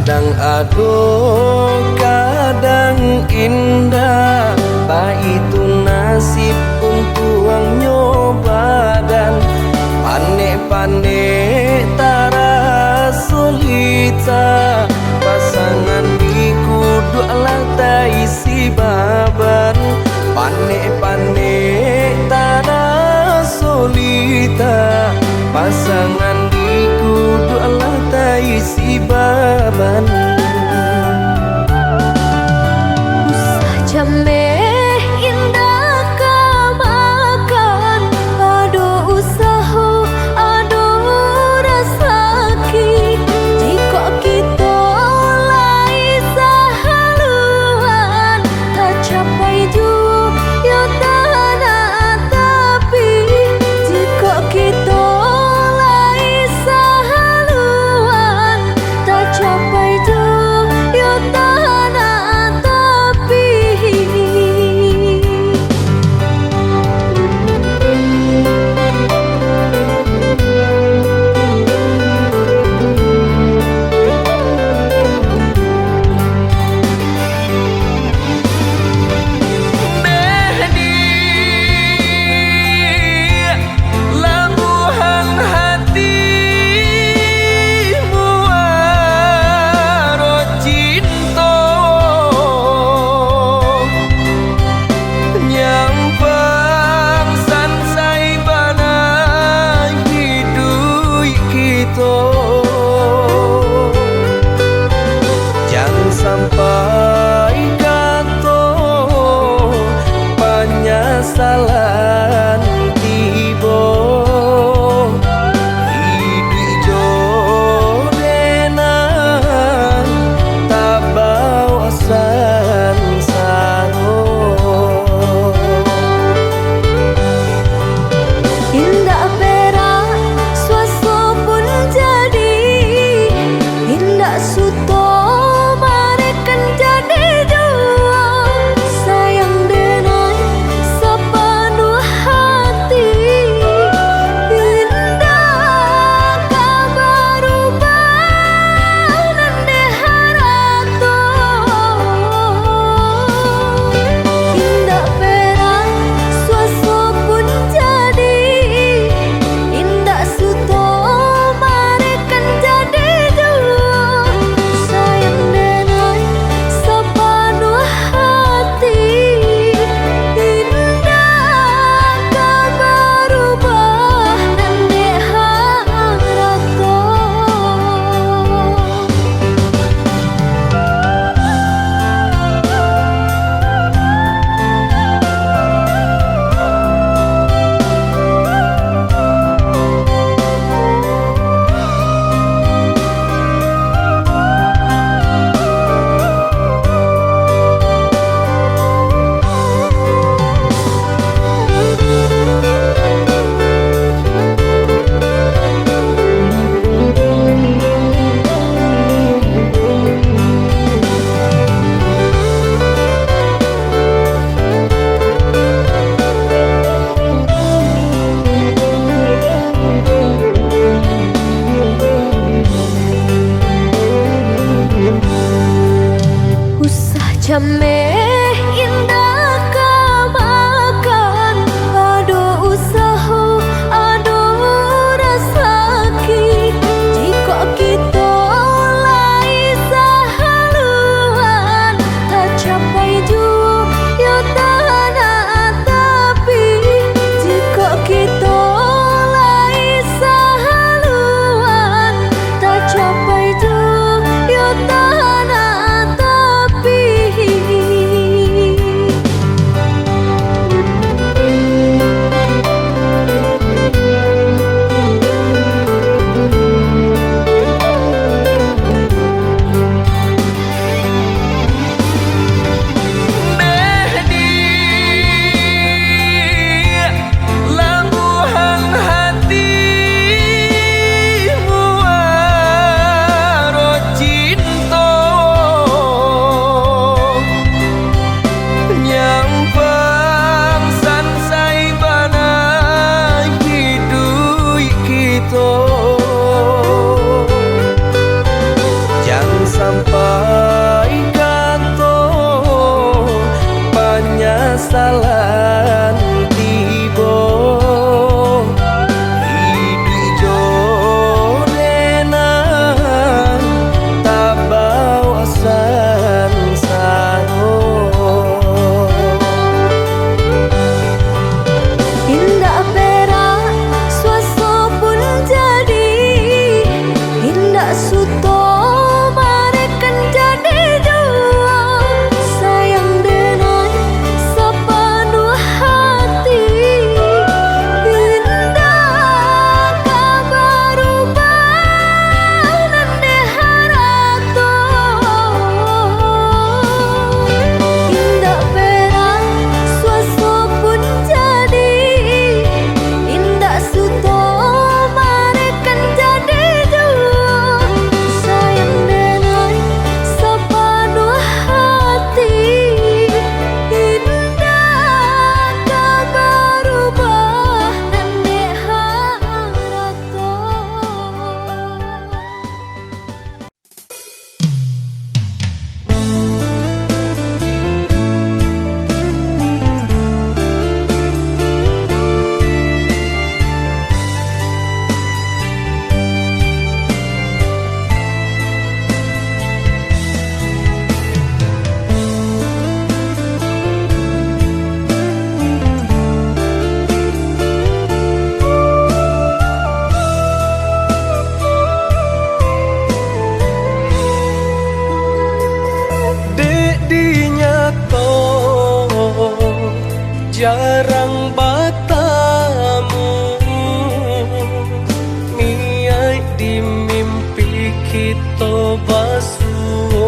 Kadang aduh, kadang indah, itu nasib untuang nyoba dan panek-panek tara solita. Pasangan di kudu alat isi baban, panek-panek tara solita. Pasangan di kudu alat isi baban. Usah jameh indah kamakan, aduh usaha aduh rasaki. Jika kita lai sahaluan, tak capai juga tanah tapi. Jika kita lai sahaluan, tak capai juga tanah tapi. Lambuhan hatimu aro cinta, nyampang sansai bana hidup kita. Jangan sampai kata penyesalan tiba. Hidup jodenan tak bawa sansaro. Indah perak suaso pun jadi, indah suto marekan jadi jua. Sayang denai sepenuh hati, indah kabar ubah nande harato. Indah perak suaso pun jadi, indah suto marekan jadi jua. Sayang denai sepenuh hati, indah kabar ubah nande harato. Usah jameh indah kamakan, aduh usaha aduh rasaki. Jika kita lai sahaluan, tak capai juga tanah tapi. Jika kita lai sahaluan, tak capai juga tanah tapi. jarang bertemu, niai di mimpi kita basuh.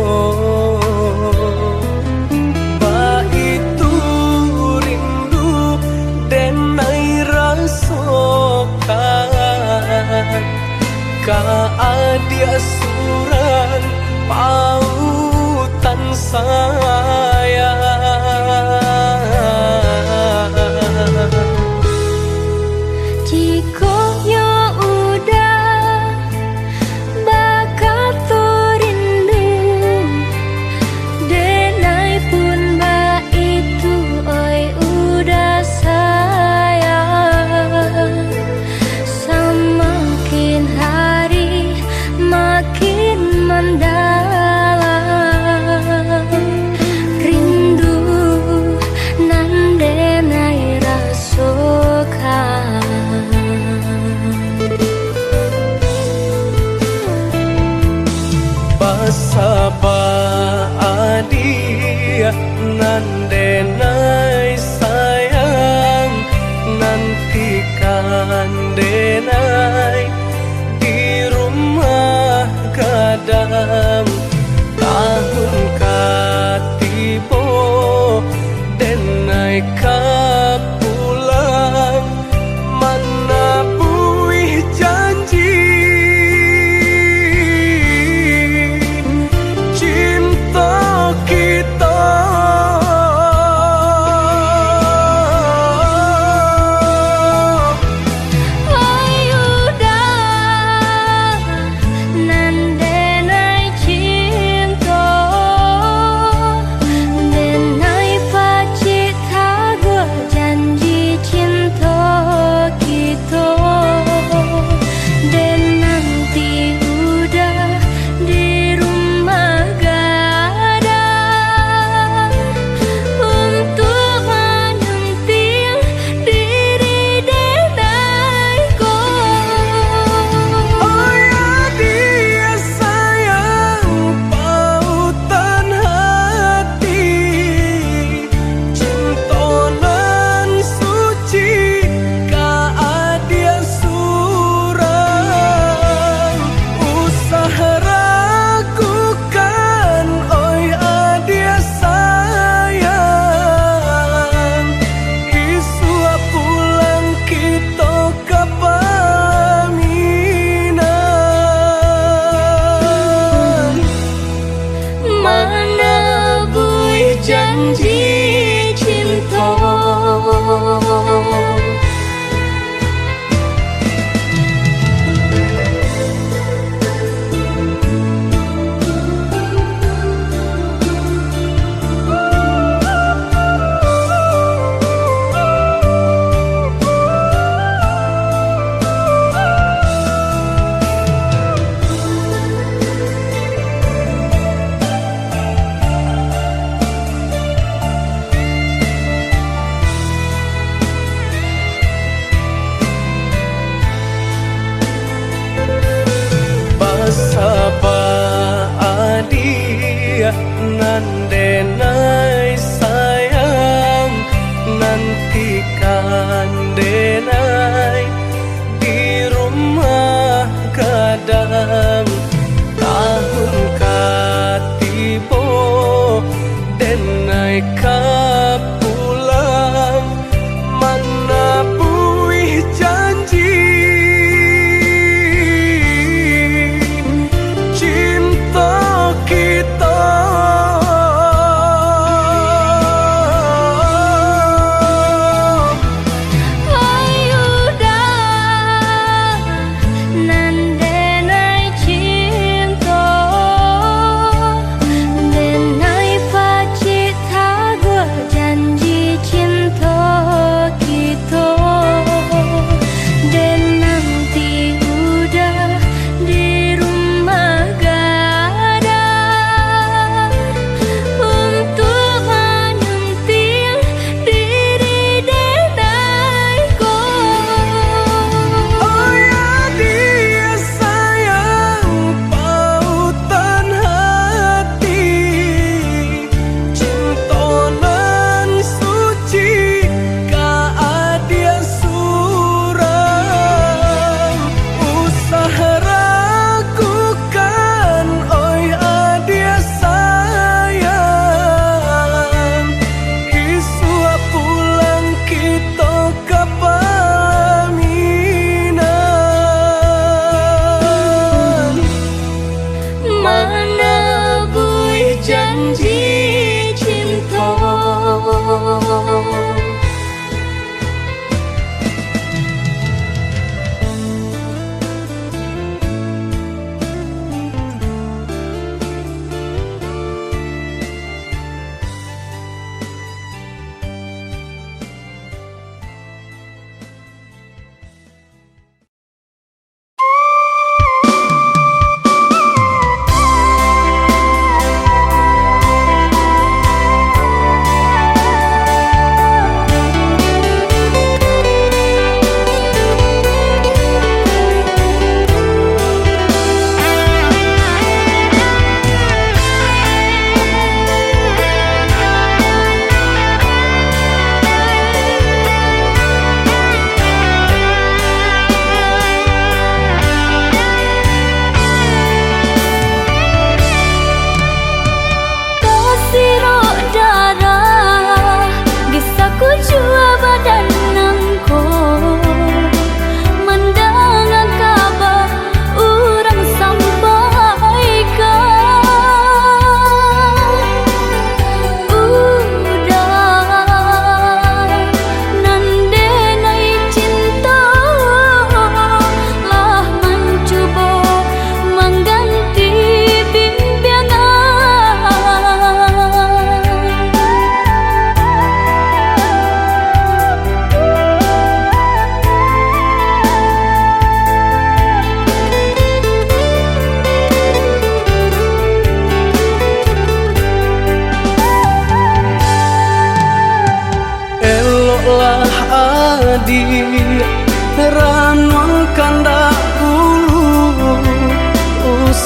Ba itu rindu dan ai rasakan, ka adia suran pautan sayang. Jika ya udah bakal turindu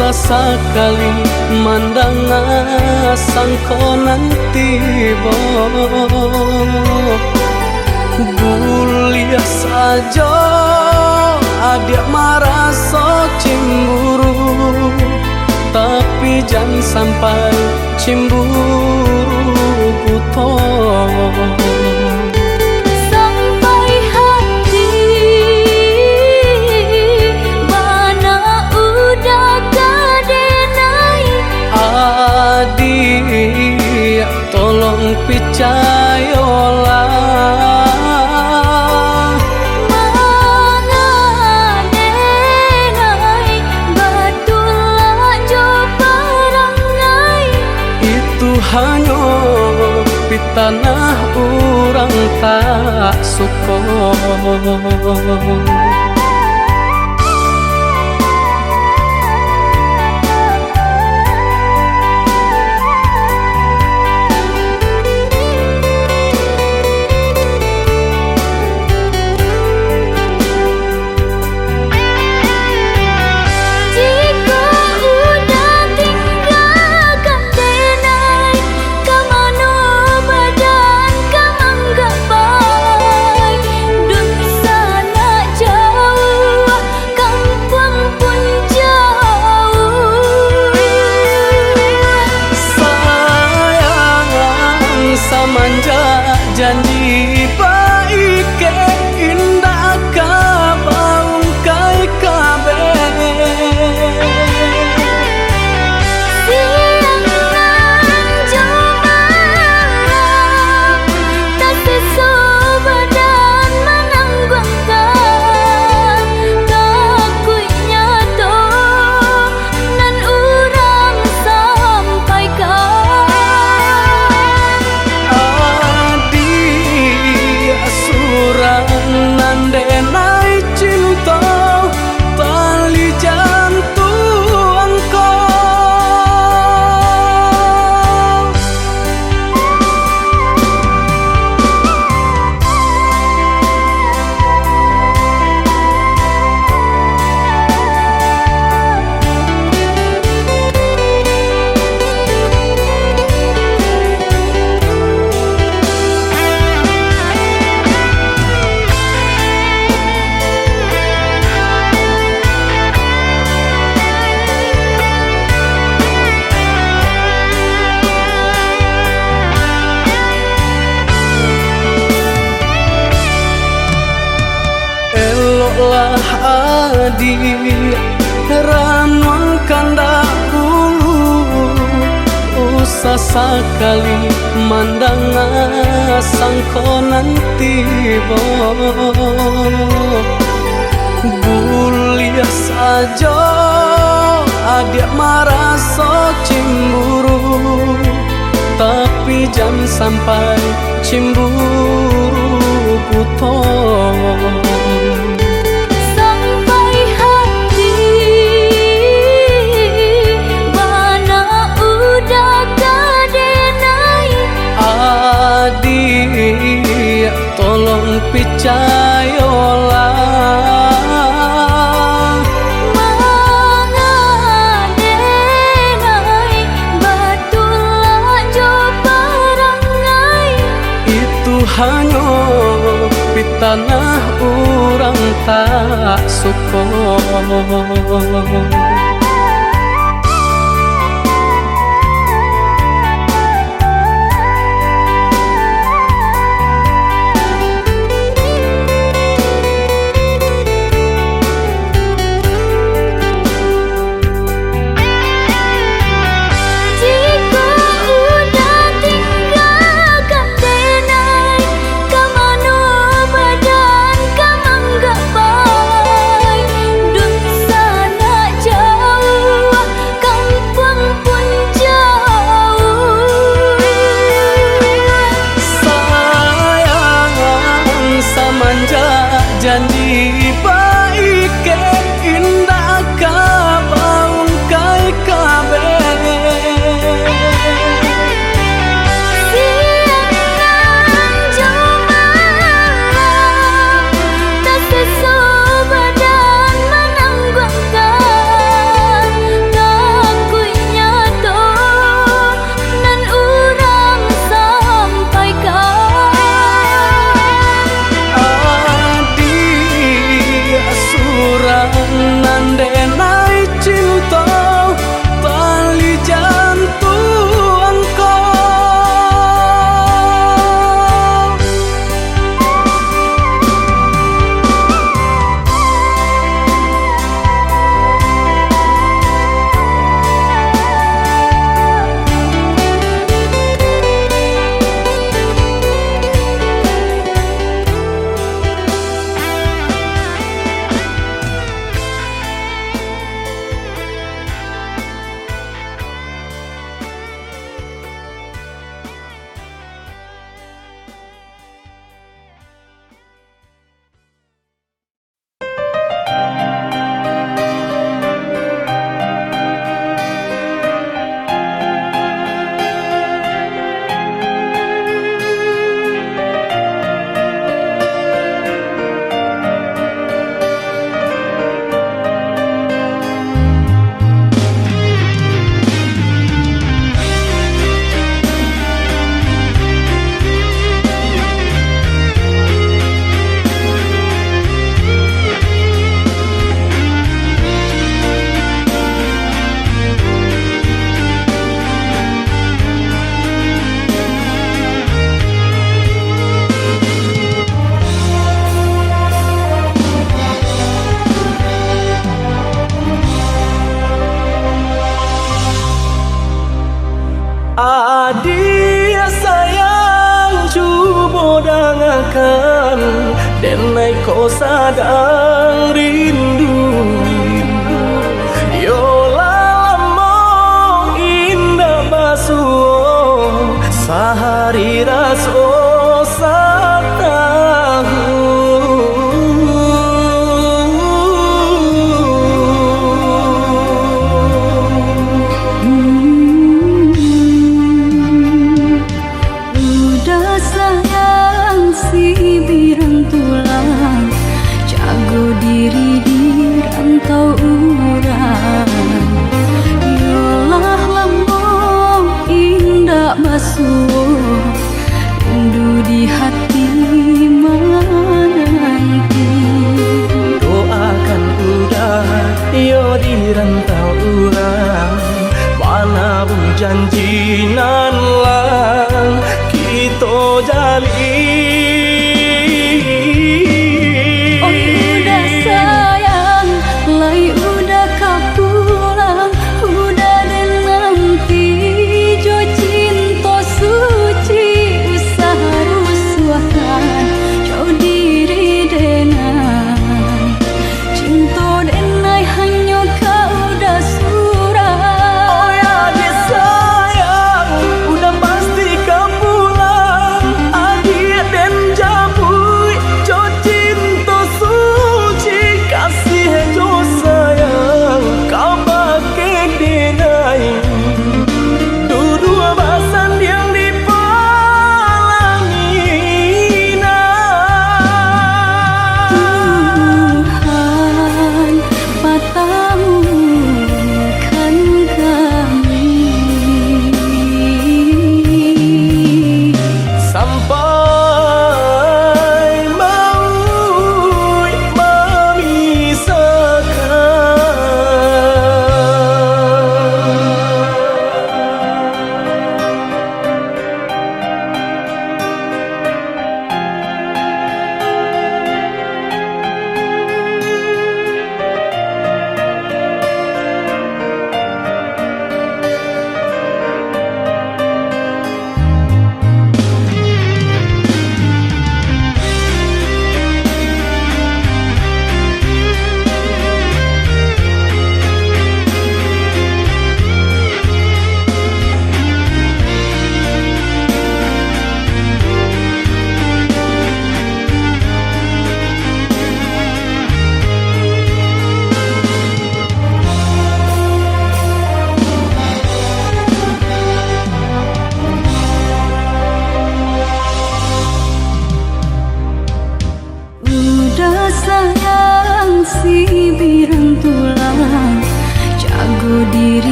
Sesekali mandang sangko nanti bo Guliah saja adik merasa cemburu, tapi jangan sampai cemburu buto. Adik tolong percayalah, mengadenai betullah jo perangai. Itu hanya pitanah orang tak suka. Janji baik ke indah kabaung kai kabe. Siang nan jumalang tak sesu badan menanggungkan takutnya to nan urang sampaikan. Nandenai cinta tali jantuangku. Eloklah adik ranwangkan dahulu, usah sekali mandang sangko nanti bo Guliah saja adik merasa cemburu, tapi jangan sampai cemburu buto. Sampai hati mana udah kadenai. Adik tolong percayalah, mengadenai betullah jo perangai. itu hanya pitanah orang tak suka. Jauh Adia sayang cuba dengarkan, denai kau sadang rindu. Yola lamo indah basuh, sehari raso satahu. Udah sayang si birang tulang, jago diri di rantau urang. Yolah lambung indah basuh, rindu di hati menanti. Doakan udah yo di rantau urang, mana janji nan lang kita jalin. Oh udah sayang, lai udah kapulang, udah dan nanti jo cinta suci usaha rusuhan, jauh diri denai cinta denai hanya kau udah surah. Oh ya dia sayang, udah pasti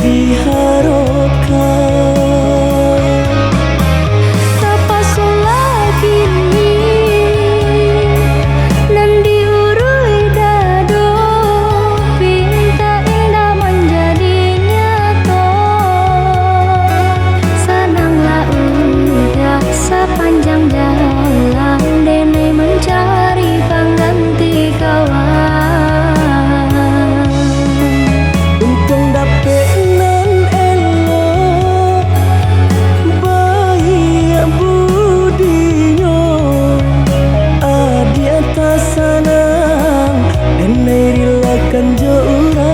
diharapkan. Terpaksa lagi nan diurui dado, pinta indah menjadi nyata. Senanglah udah sepanjang jalan dene mencari pengganti kawan. Untung dapet nan elok baik budinya, adi atas sanang dene rilakan jo urang,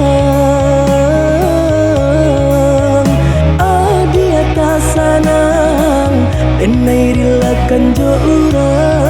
adi atas sanang dene rilakan jo urang.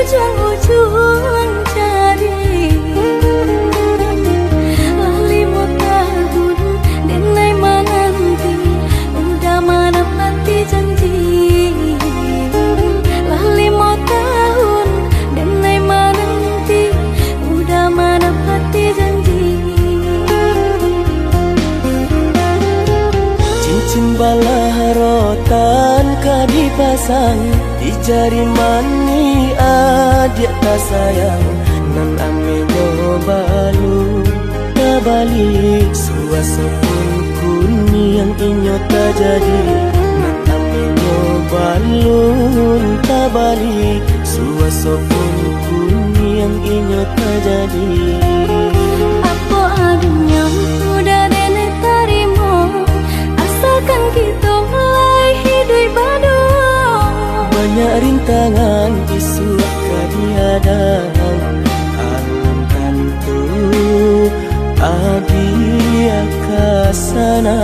Ujung-ujung cari lali mau tahun denai menanti udah menepati janji. Lali mau tahun denai menanti udah menepati janji. Cincin balah rotan ka dipasang di jari mani adik tak sayang, nan amenyo balu tak balik suasa pun kuni yang inyo tak jadi, nan amenyo balu tak balik suasa pun kuni yang inyo tak jadi. Apa adanya udah nenek tarimo, asalkan kita mulai hidup baru. Banyak rintangan disuap kadiadang, alam tentu adi akasana.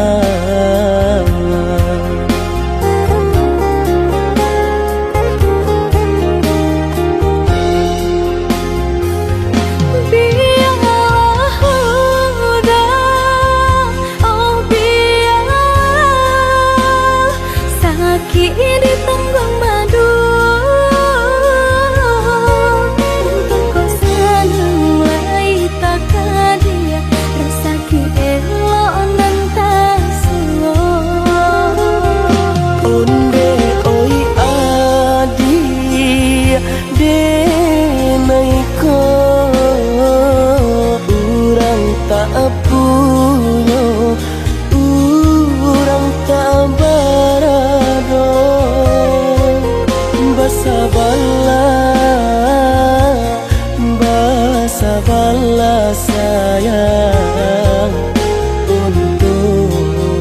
Sabarlah sayang untuk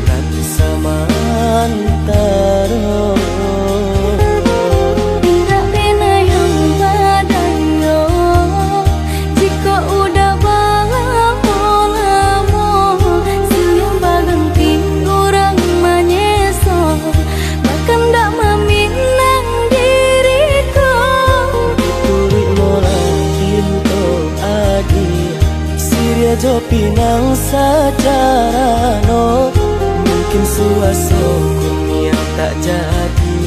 nanti samantara. Tidak pernah yang badayo jika udah lama siang baganti orang menyeso bahkan tak meminang diriku. Diturik molang pintu adi Siria jo pinang sacara no, mungkin suaso yang tak jadi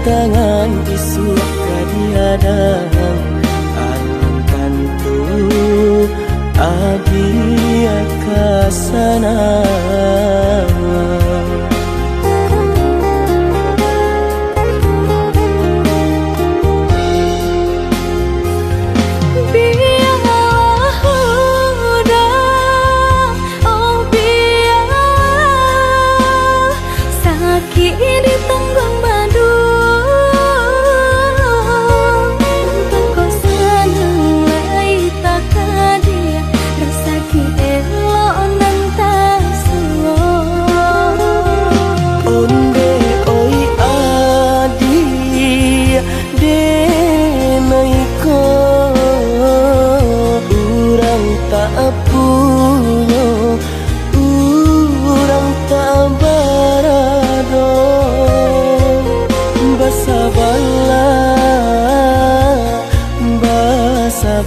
tangan isu kadiadang alam tantu adia kasana.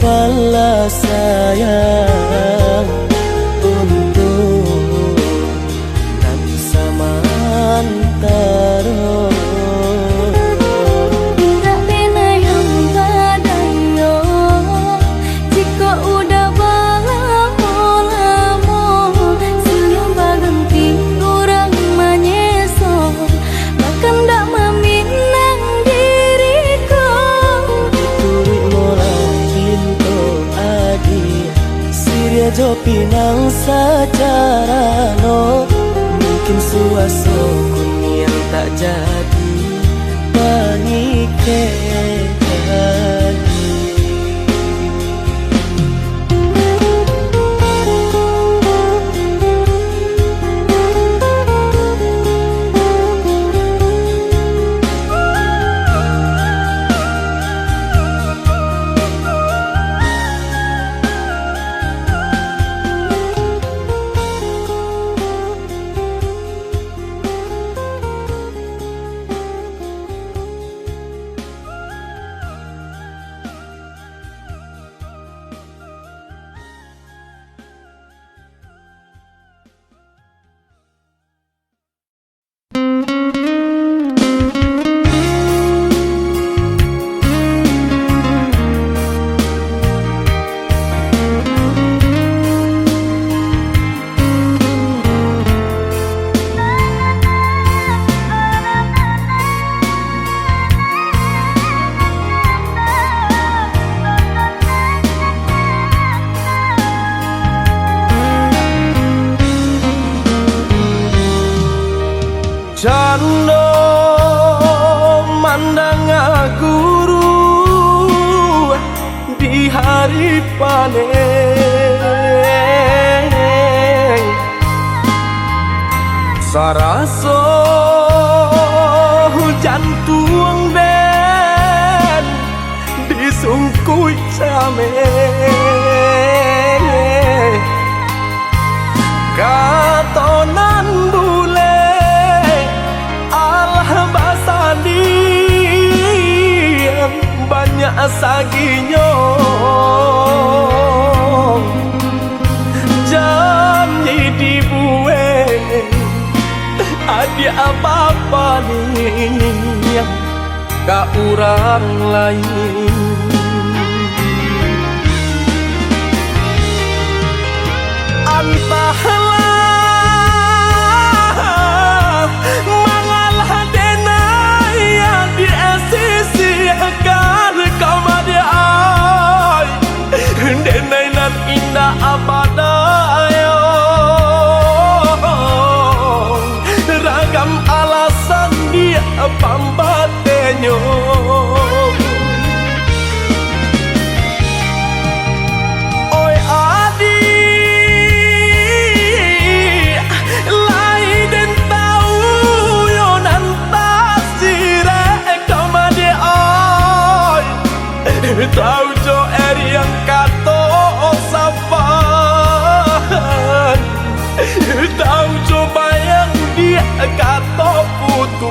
Bala sayang untuk nan samantara. Tidak pernah yang badayo jika udah lamo senyum baganti orang menyeso bahkan tak meminang diriku. Turik molang Siria jo pinang secara no mungkin suaso yang tak jadi panike lagi. Jando mandang guru di hari panen saraso hujan tuang den disungkui camen katonan bule banyak saginya janji dibueng ada apa-apa nih ke orang lain. Entahlah mangalah denaya di sisi agar kau madiai denai nan indah abadayo ragam alasan dia pambatenyo. Oi adi tahu jo yang kato sapan tahu jo bayang dia kato putu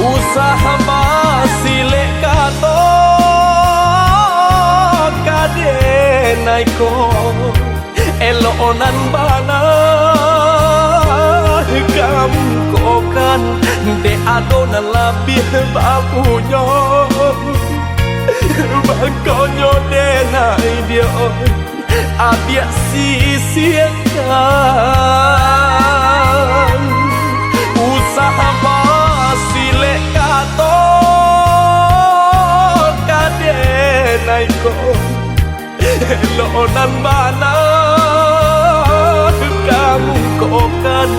usaha basilek kato kadenaiko elonan bana kam ko kokan de adona labih bapunyo bangkonyo denai dia abiak sisiakan usaha basilek kato kadenai ko lonan bana kamu kokan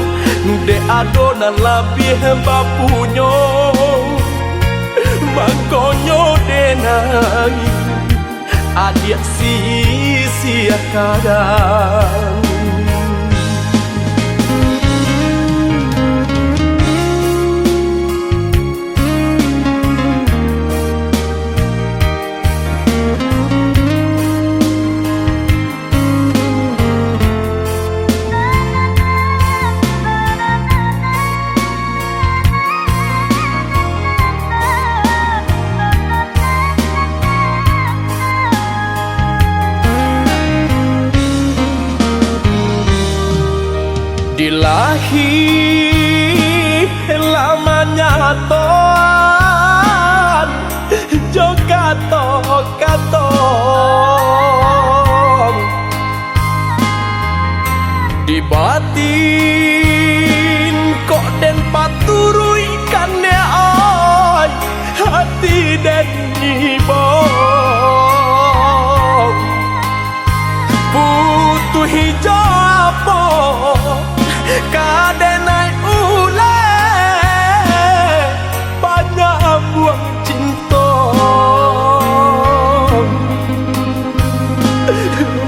de adona labih bapunyo mangkonyo denai adik sia kadang dilahi lamanya toan jogato katong di batin kok den paturui kan ne ay hati den ibong butuh hijau kadenai ule banyak buang cinta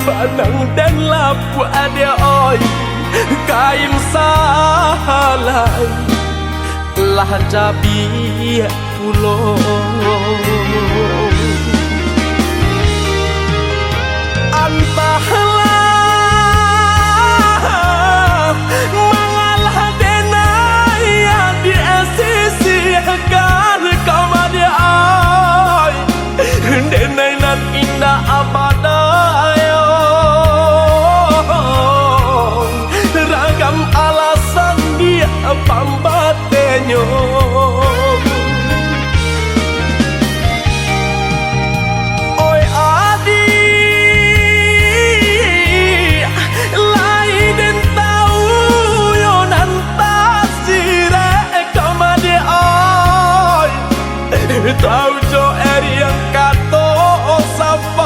banang dan lapu ada oi kain salai lah jabi pulau antahlah mengalah denai yang diasisikan kau dia ay denai nan indah abadayo ragam alasan dia pambatenyo oi adi tahu jo yang kato sapan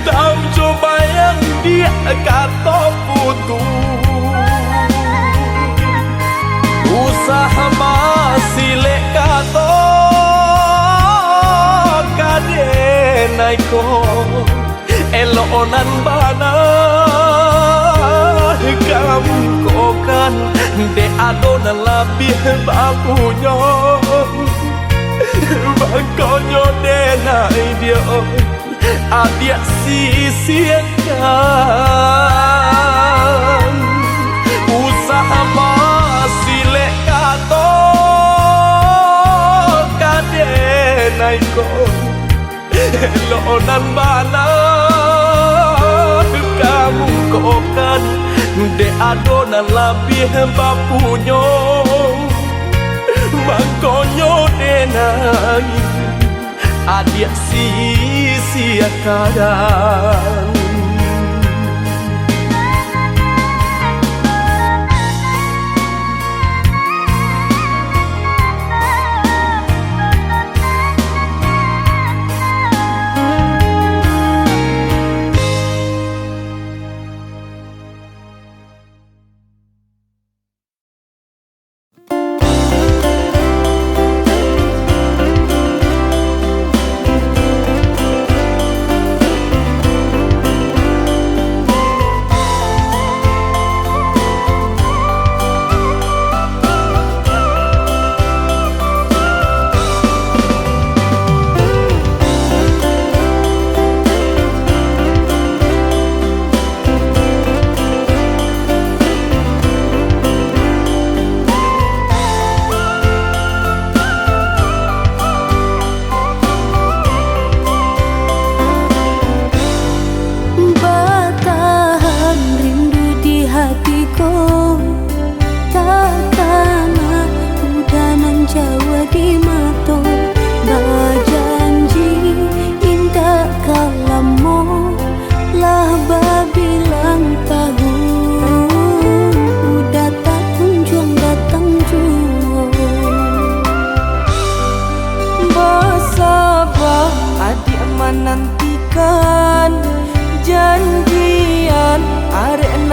tahu jo bayang dia kato putu usaha basilek kato kadenai ko elonan bana kamu kokan de adona labih bapunyo bangkonyo denai dia adik sisiakan usaha basilek kato kadenai ko lonan bana kamu kokan de adona labih bapunyo mangkonyo denai adik sia kadang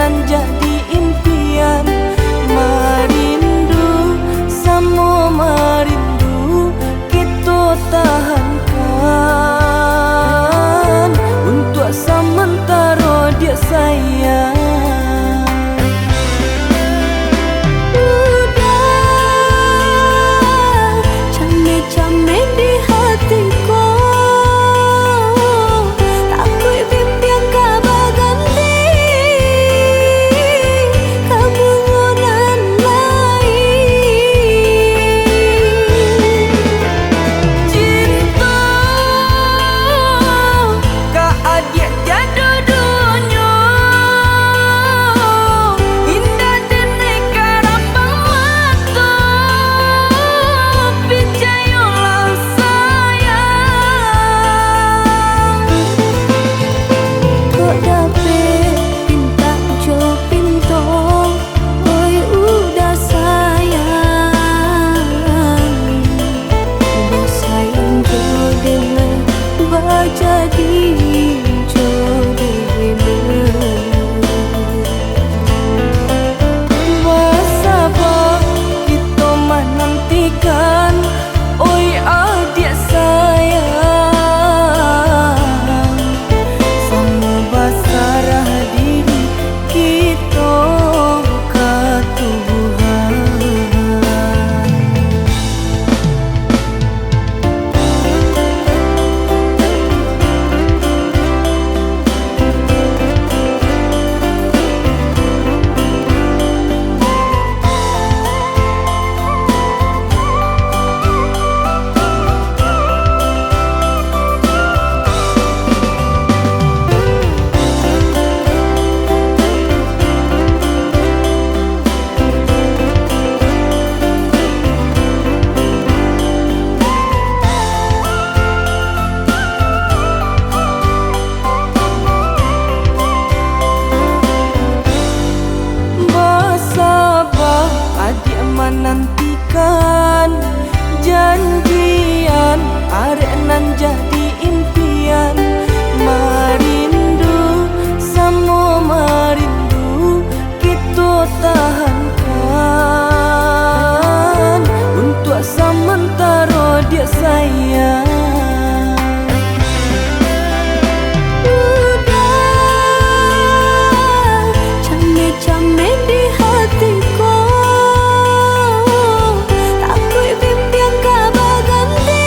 nan jadi impian. Merindu sama merindu kita tahankan untuk sementara dia sayang. Camai di hatiku, takut bimbang kabar ganti kamu orang lain. Cinta ka adik jadu dunia, indah jenis karapang mata pijayolah sayang. Kok dapet pinta jo pinto, oi udah sayang. Udah sayang jo dene bajadi jo dene. Bersabar kita menantikan, oi adik sayang. Sama basarah diri kita ke Tuhan. Bersabar adik menantikan janjian, arek nan jadi impian. Merindu sama merindu kita tahankan untuk sementara dia sayang. Camai di hatiku, takut bimbang kabar ganti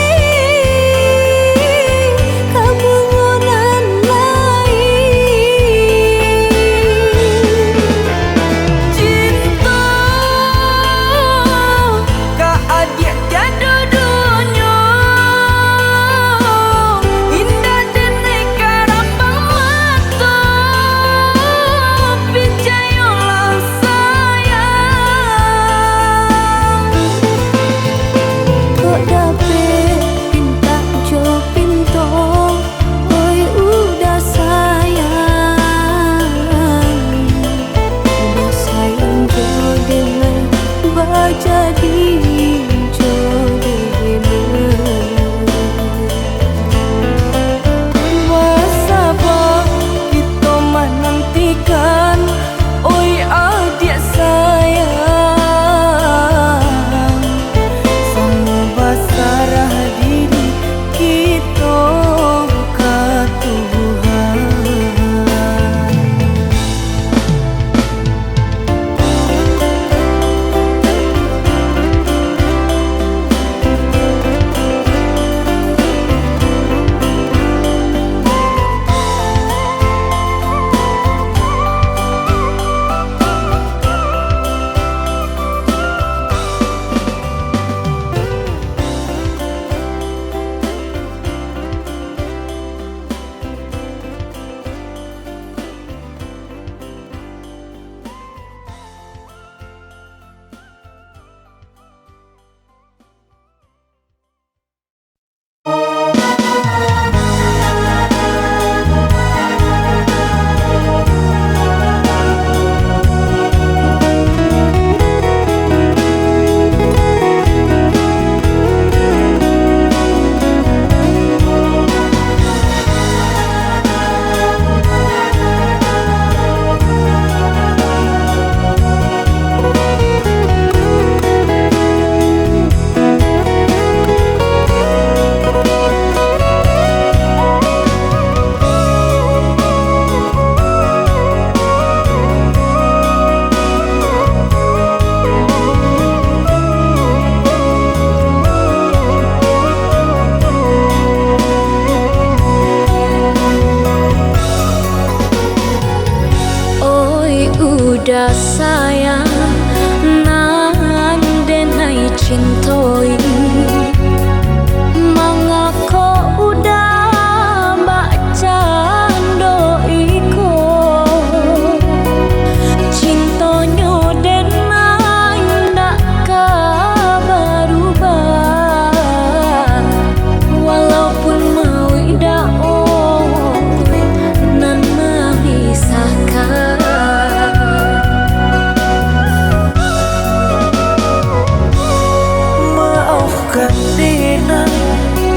Kandina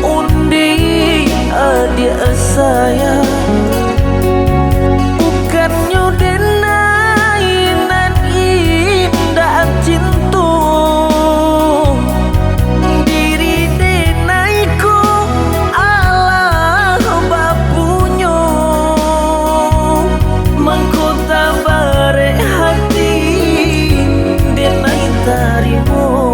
undi adik saya bukan nyudenai nan indah cintu diri denaiku Allah bapunyo mengkota bare hati denai tarimo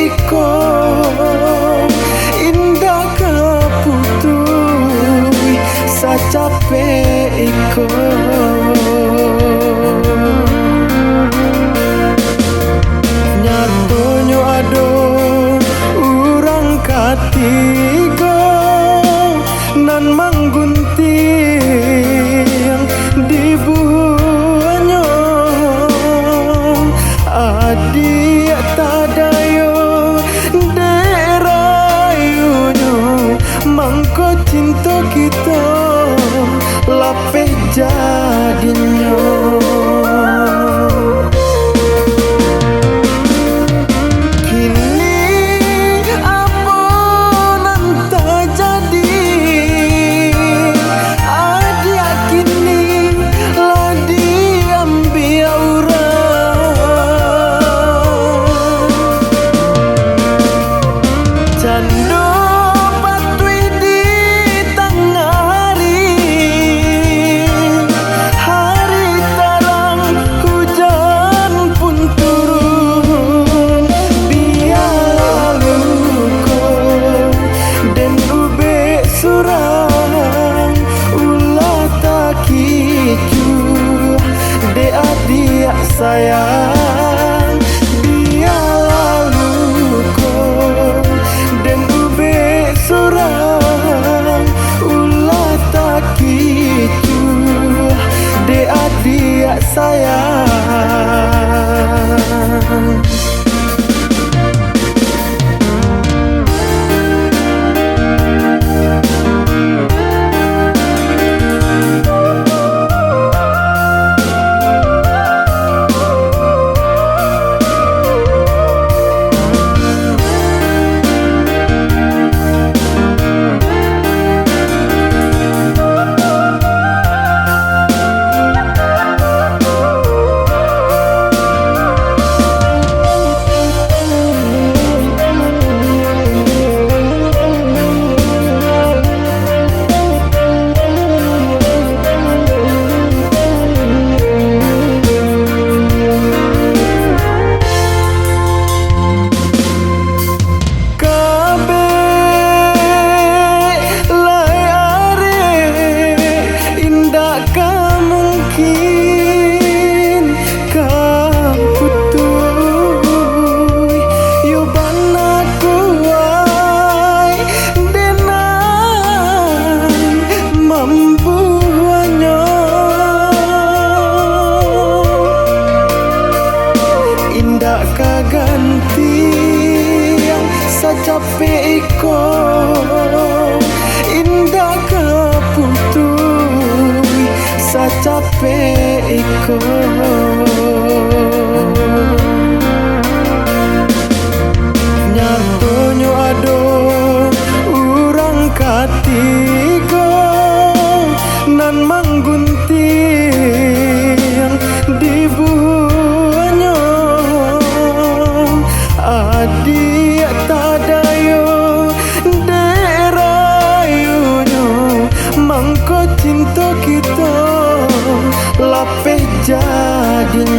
iko indah keputui sacape iko nyatonyo ado urang katigo nan manggunting di buanyo adi tadayo derayunyo mangko cinta kita lapeh jadinyo sayang dia lalu kau dan ube surang ulah tak kicu de adia sayang kaganti yang sacape iko indah keputui sacape iko nyatonyo ado urang katigo nan manggunting di buanyo adi tadayo derayunyo mangko cinta kita lapeh jadi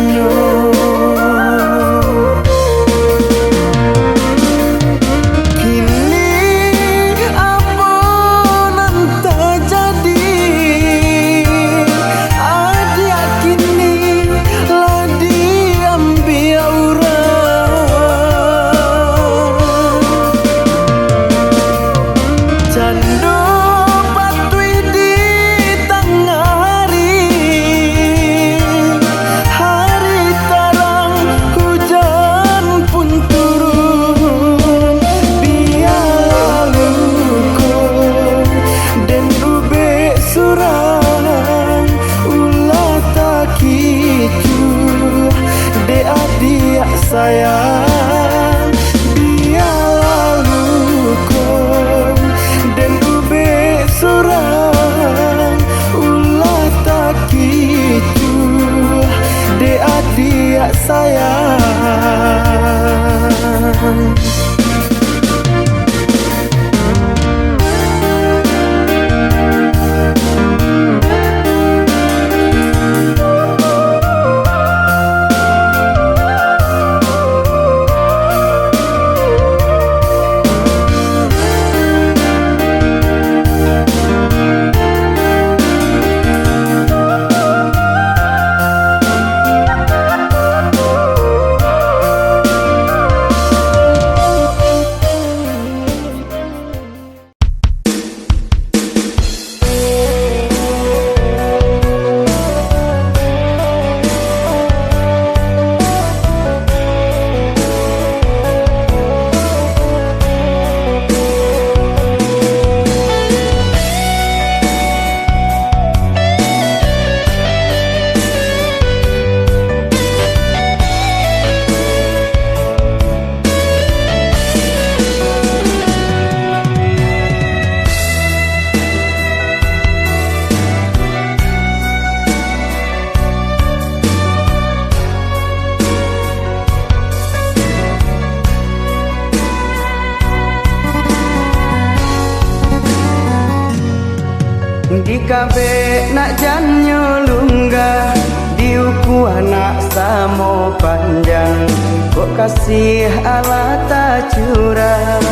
kabe nak janyo lunggah diuku anak samo panjang kok kasih Allah tak curang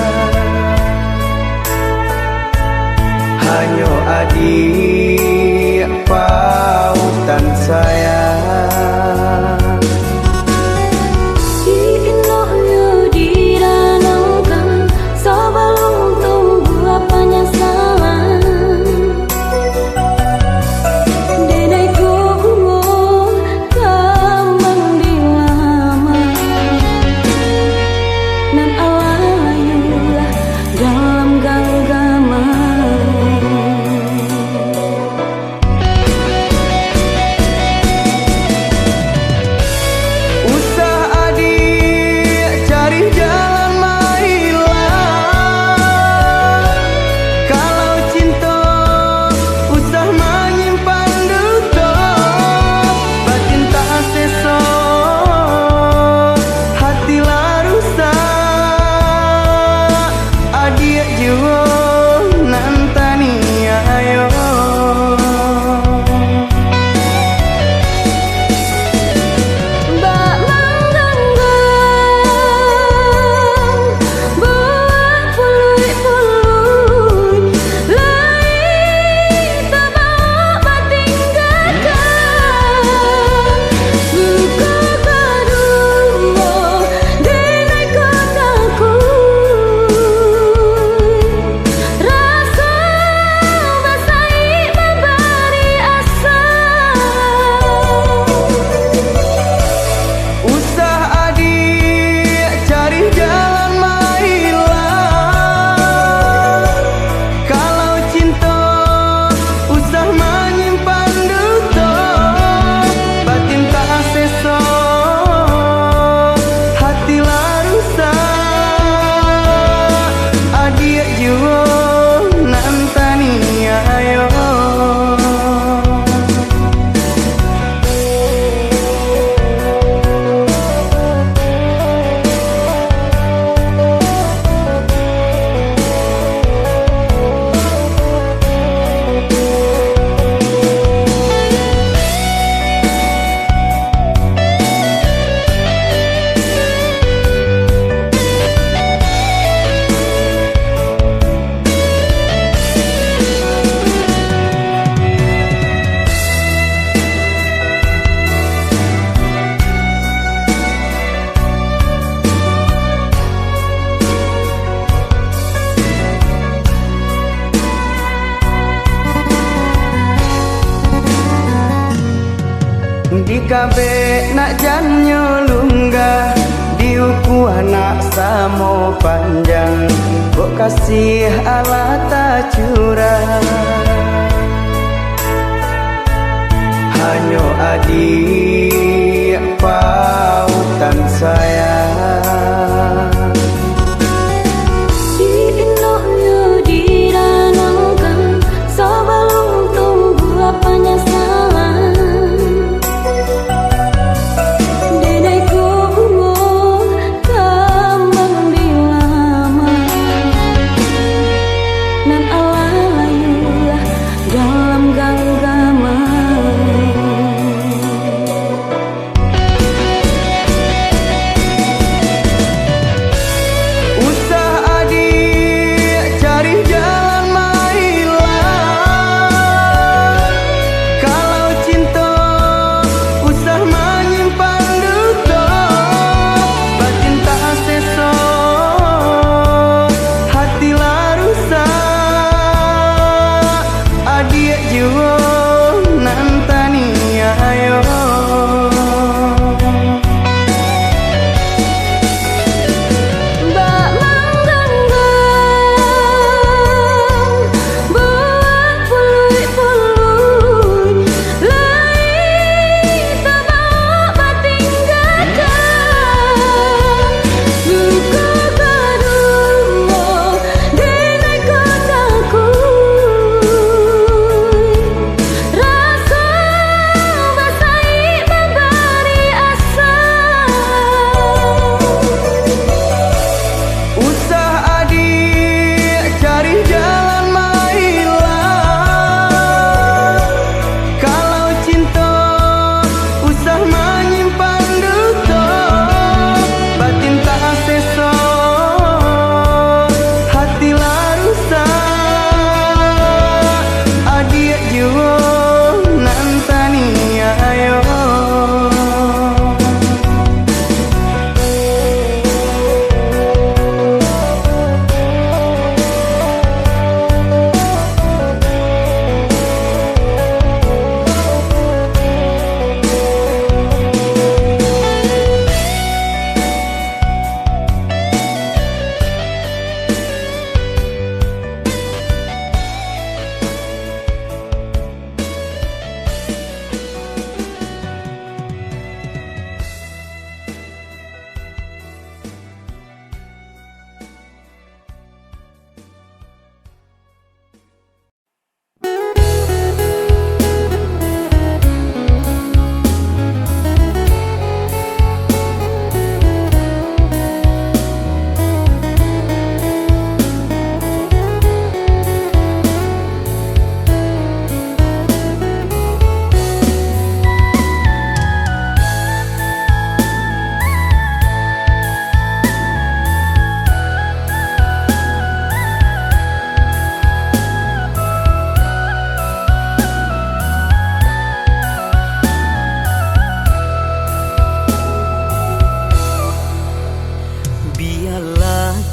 hanyo adik pautan sayang di kabe nak janyo lunggah diuku anak samo panjang kok kasih Allah tak curang hanyo adik pautan sayang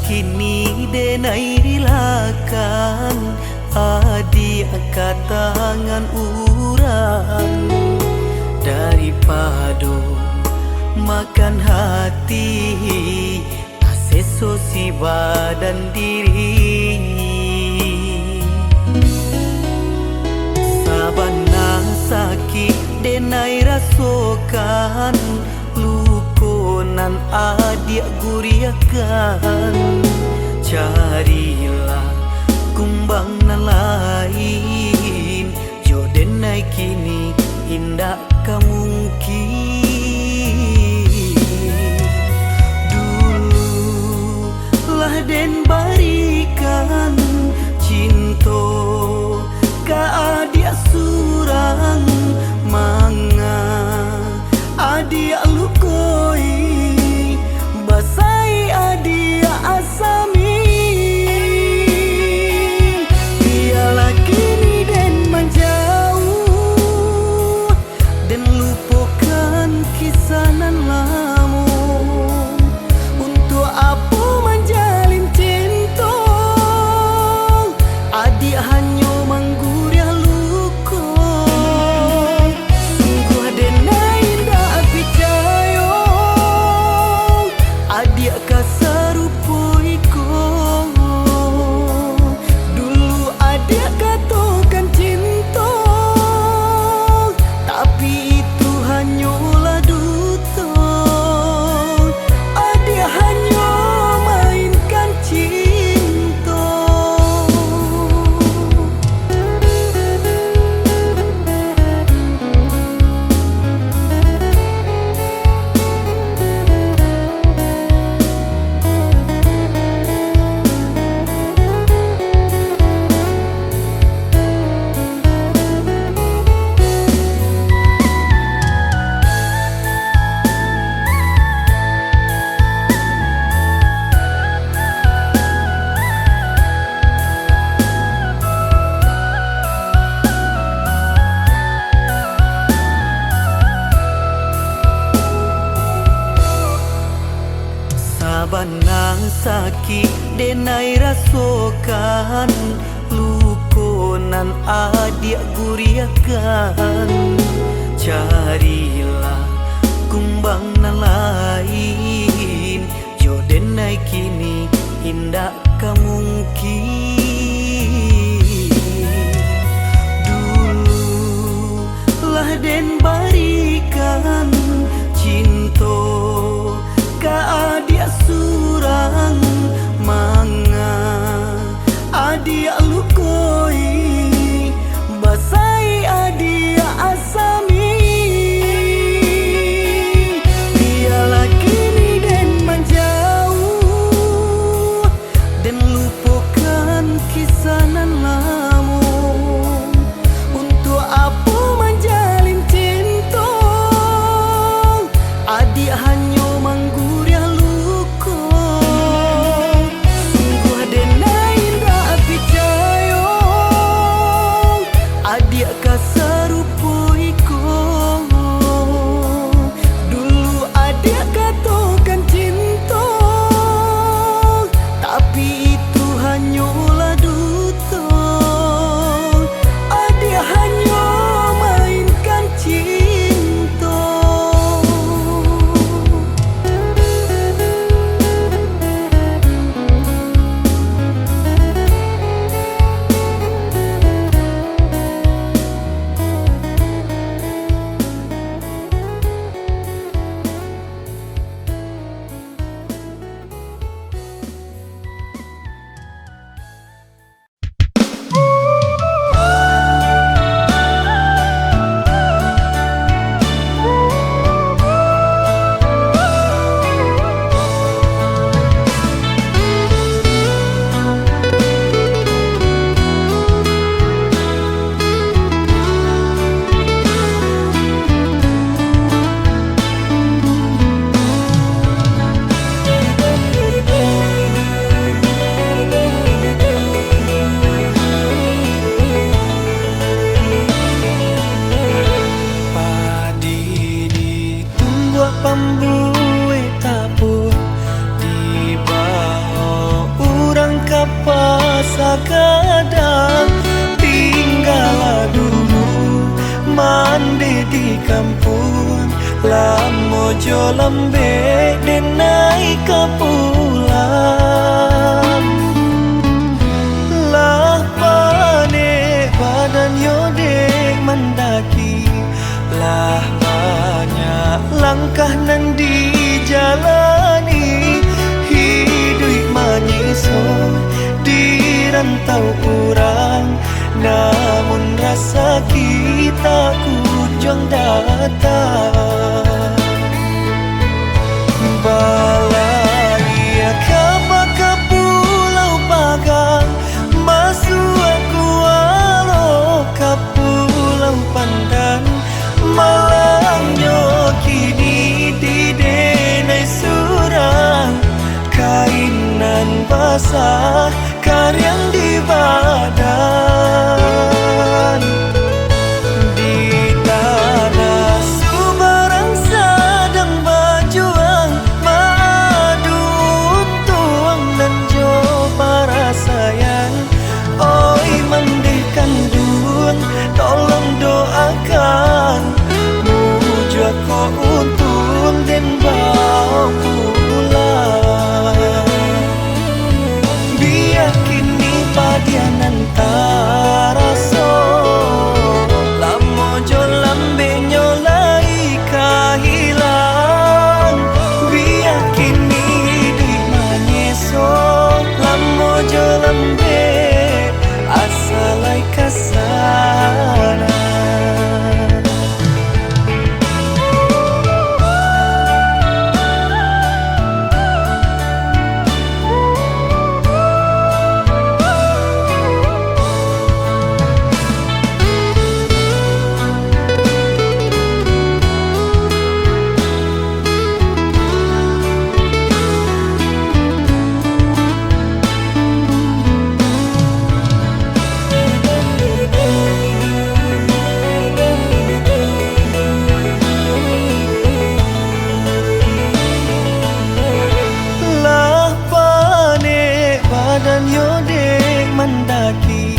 kini denai rilakan adi katangan urang daripada makan hati asesosi badan diri. Sabanang sakit denai rasokan lukonan adik guriakan carilah kumbang nan lain jodenai kini indah kamungkin. Dulu lah den barikan cinta ka adik surang manga adik lukoi basai adik asami. Biarlah kini den menjauh dan lupakan kisah nan lama. Untuk apa menjalin cinta adik hanya menggurih luka. Sungguh denai tak percaya adik kasarupoi ko. Dulu adik katakan cinta, tapi itu hanyalah dusta. Adik hanya mainkan cinta. Sabanang sakit denai rasokan lukonan adik guriakan carilah kumbang nan lain jodenai kini indah kamungkin. Dulu lah den barikan cinta ka adik surang manga adik lukoi basai adik asami. Biarlah kini den menjauh dan lupakan kisah nan lama. Untuk apa menjalin cinta Lamojo lembe denai kepulang lah pane badan yodek mendaki lah banyak langkah nan dijalani hidup manyiso di rantau kurang namun rasa kita kujang datang balai kapa ke pulau Pagang masuk aku walau ke pulau Pandan malangnya kini di denai surang kainan basah karyang di badan di tanah Subarang sedang berjuang madu tuang dan jo para sayang oi mendihkan dun tolong doakan muju aku untun dan bawa pulang biar kini padianan taraso lamojo lambe nyolai kahilang biar kini di manyeso lamojo lambe asalai kasana dan yodek mendaki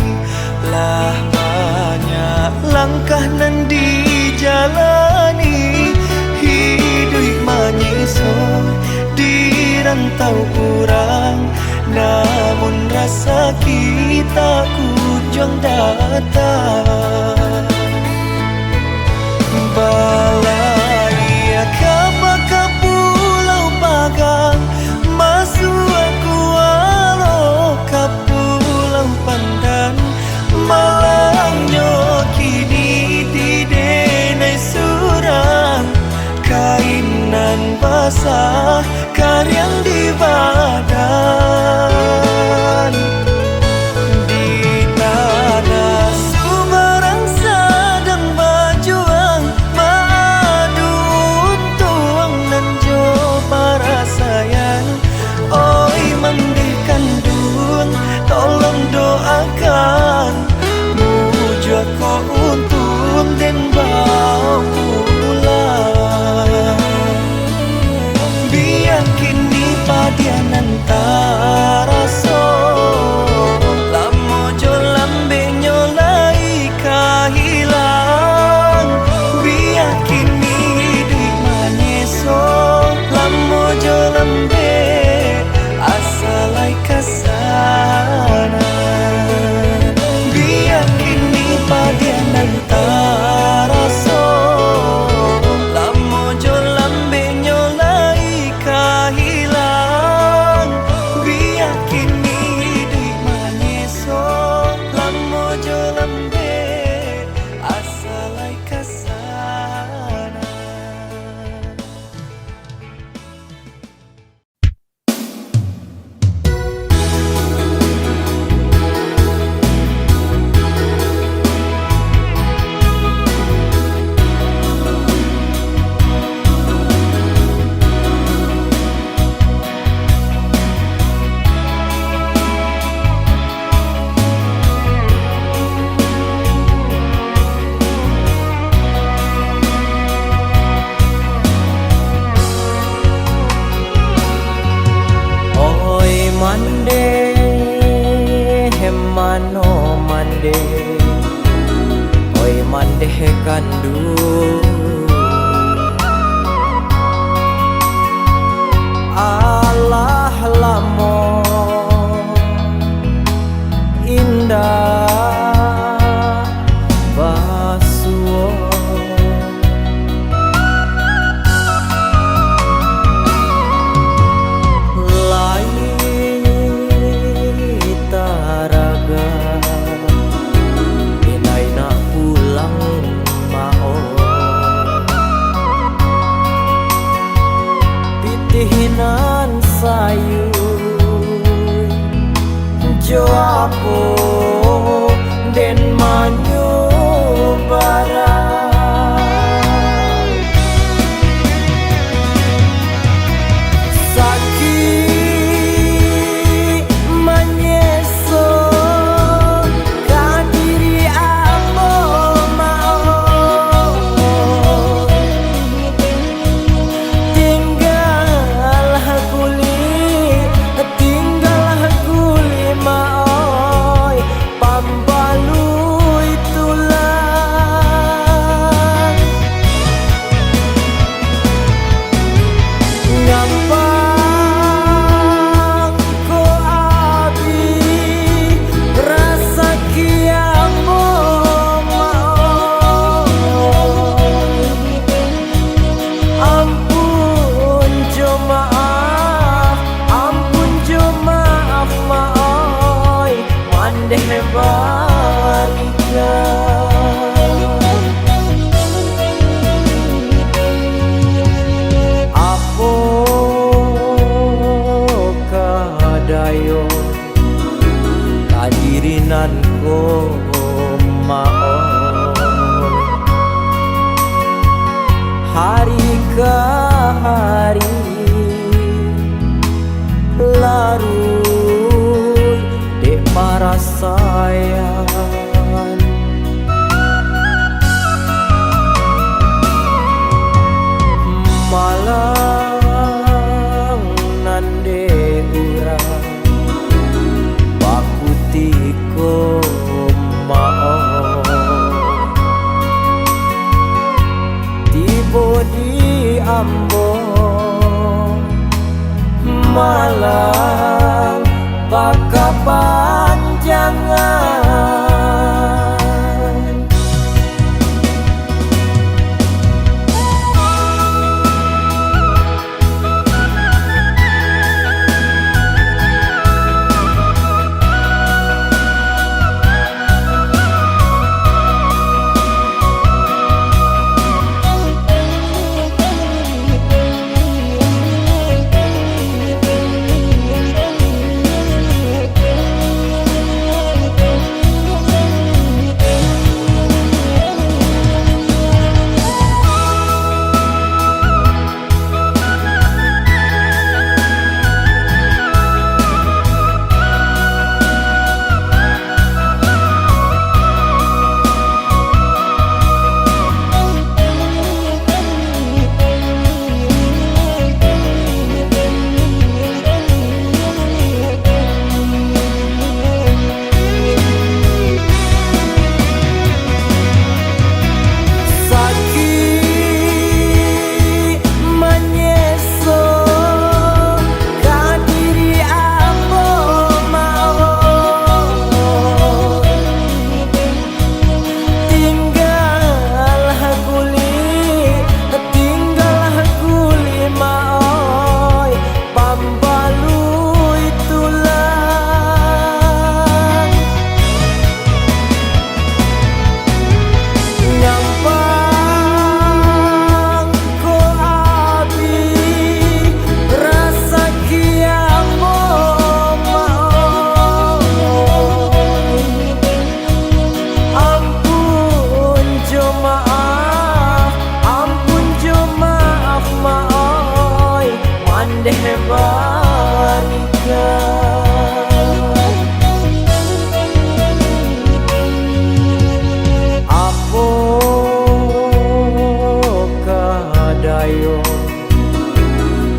lah banyak langkah nan dijalani hidup manyiso di rantau kurang namun rasa kita kujang datang balai kapa ke pulau Pagang masuk aku walau ke pulau Pandan malangnya kini di denai surang kainan basah karyang di badan di tanah Subarang sedang berjuang madu tuang dan jo para sayang oi mendihkan dun tolong doakan muju aku untun dan bawa pulang biar kini padianan taraso lamojo lambe nyolai kahilang biar kini di manyeso lamojo lambe asalai kasana biar kini padianan taraso lamojo lambe nyolai kahilang biar kini di manyeso lamojo lambe asalai kasana Oi mande kandu jo aku den manyu barang sakit menyeso kadiri amo mau tinggal hakuli maoi pambalui tulang gampang ko abi rasa kiamu mau ampun jo maaf maoi mandeh barika apo kadayo kadirinan ko maoi hari ke hari larut dek para sayang malang nande urang bakutiko maoi tibo di ambo malang pakapanjangan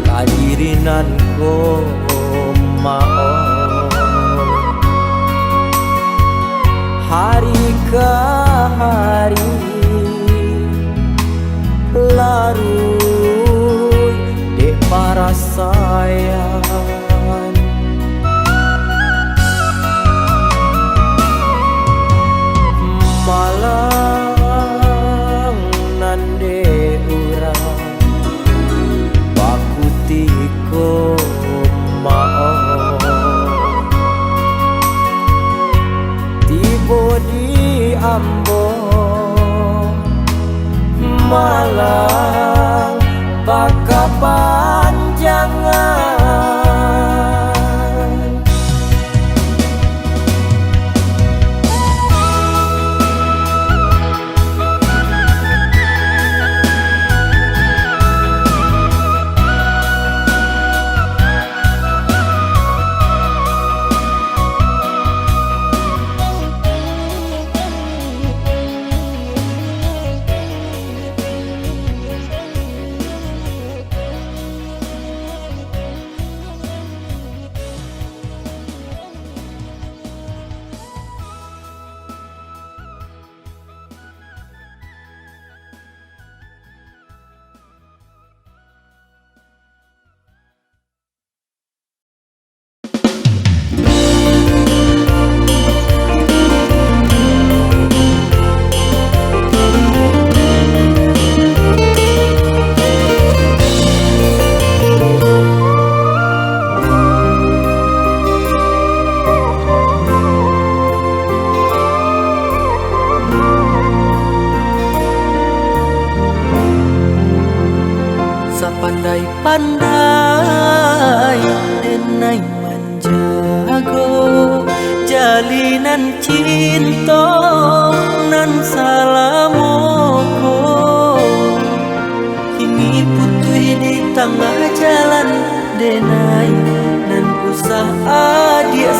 kadirinan ko maoi hari ke hari larut dek para sayang malang nande urang bakutiko maoi tibo di ambo malang bakapanjangan salinan cinta nan salamoko. Kini putui di tengah jalan denai nan usaha dia